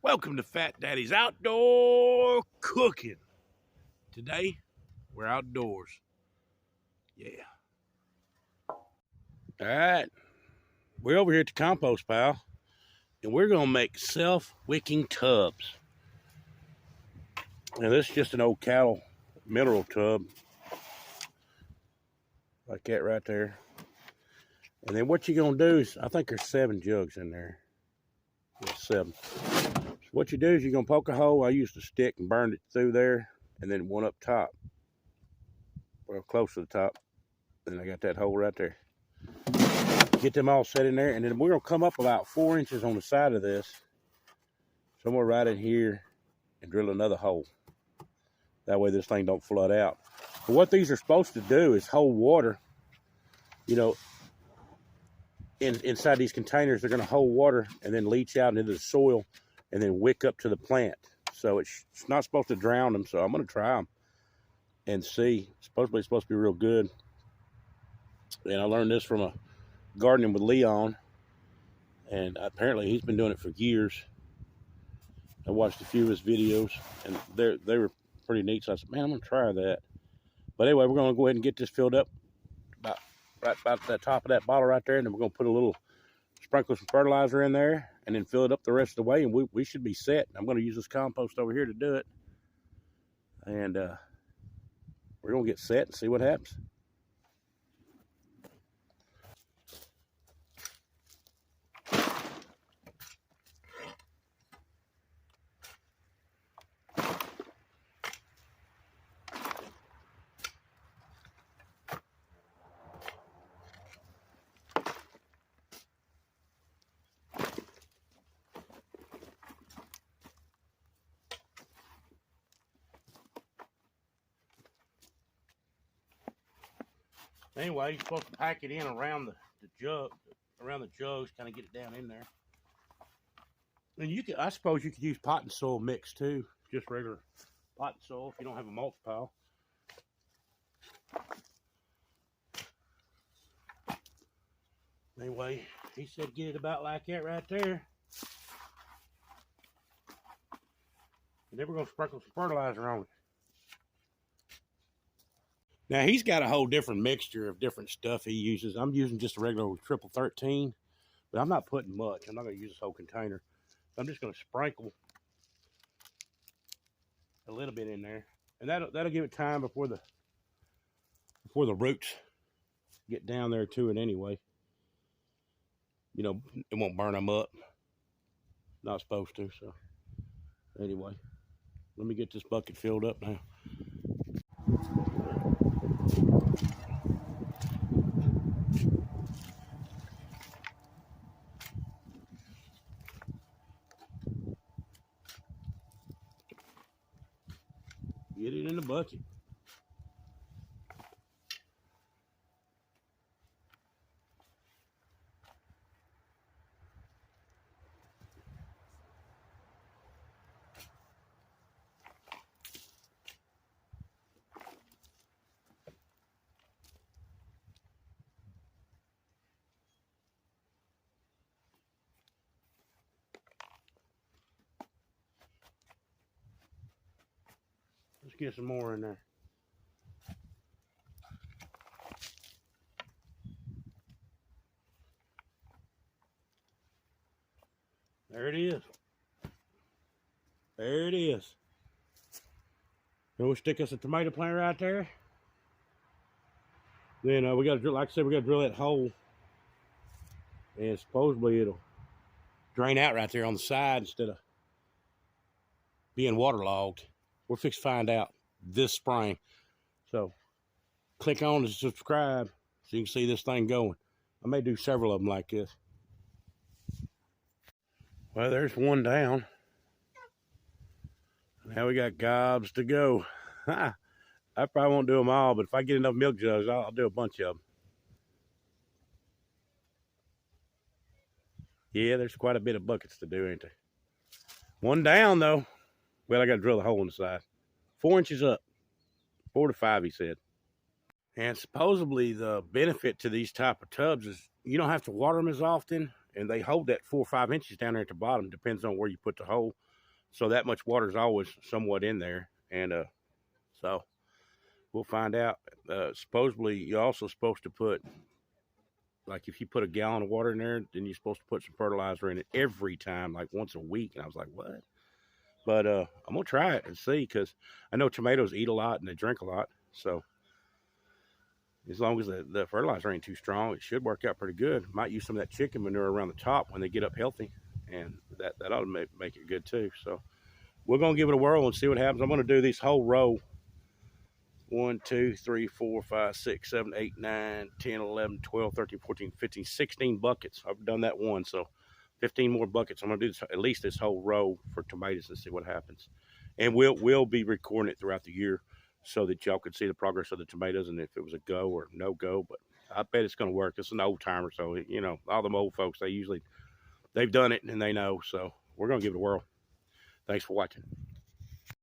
Welcome to Fat Daddy's Outdoor Cooking. Today, we're outdoors. Yeah. All right. We're over here at the compost pile, and we're going to make self-wicking tubs. Now, this is just an old cattle mineral tub, like that right there. And then what you're going to do is, I think there's 7 jugs in there. There's 7. So what you do is you're going to poke a hole. I used a stick and burned it through there, and then one up top. Well, close to the top. And I got that hole right there. Get them all set in there, and then we're going to come up about 4 inches on the side of this, somewhere right in here, and drill another hole. That way this thing don't flood out. But what these are supposed to do is hold water, you know, inside these containers. They're going to hold water and then leach out into the soil and then wick up to the plant. So it's not supposed to drown them, so I'm going to try them and see. Supposedly it's supposed to be real good. And I learned this from a gardening with Leon, and apparently he's been doing it for years. I watched a few of his videos, and they were pretty neat. So I said, man, I'm gonna try that. But anyway, we're gonna go ahead and get this filled up right about the top of that bottle right there, and then we're gonna put a little sprinkle some fertilizer in there, and then fill it up the rest of the way, and we should be set. I'm gonna use this compost over here to do it, and we're gonna get set and see what happens. Anyway, you're supposed to pack it in around the jugs, kind of get it down in there. And I suppose you could use potting soil mix too, just regular potting soil if you don't have a mulch pile. Anyway, he said get it about like that right there. And then we're going to sprinkle some fertilizer on it. Now, he's got a whole different mixture of different stuff he uses. I'm using just a regular triple 13, but I'm not putting much. I'm not going to use this whole container. I'm just going to sprinkle a little bit in there, and that'll give it time before the roots get down there to it anyway. You know, it won't burn them up. Not supposed to. So anyway, let me get this bucket filled up now. Get it in the bucket. Let's get some more in there. There it is. There it is. Then we'll stick us a tomato plant right there. Then we got to drill, like I said, we got to drill that hole. And supposedly it'll drain out right there on the side instead of being waterlogged. We're fixed to find out this spring. So click on and subscribe so you can see this thing going. I may do several of them like this. Well, there's one down. Now we got gobs to go. I probably won't do them all, but if I get enough milk jugs, I'll do a bunch of them. Yeah, there's quite a bit of buckets to do, ain't there? One down, though. Well, I got to drill a hole in the side. 4 inches up. 4 to 5, he said. And supposedly the benefit to these type of tubs is you don't have to water them as often, and they hold that 4 or 5 inches down there at the bottom. Depends on where you put the hole. So that much water is always somewhat in there. And so we'll find out. Supposedly, you're also supposed to put, like, if you put a gallon of water in there, then you're supposed to put some fertilizer in it every time, like once a week. And I was like, what? But I'm going to try it and see, because I know tomatoes eat a lot and they drink a lot. So as long as the fertilizer ain't too strong, it should work out pretty good. Might use some of that chicken manure around the top when they get up healthy, and that ought to make it good too. So we're going to give it a whirl and see what happens. I'm going to do this whole row. 1, 2, 3, 4, 5, 6, 7, 8, 9, 10, 11, 12, 13, 14, 15, 16 buckets. I've done that one, so 15 more buckets. I'm going to do this, at least this whole row for tomatoes, and see what happens. And we'll be recording it throughout the year so that y'all can see the progress of the tomatoes and if it was a go or no go. But I bet it's going to work. It's an old timer, so you know, all them old folks, they've done it and they know. So we're going to give it a whirl. Thanks for watching.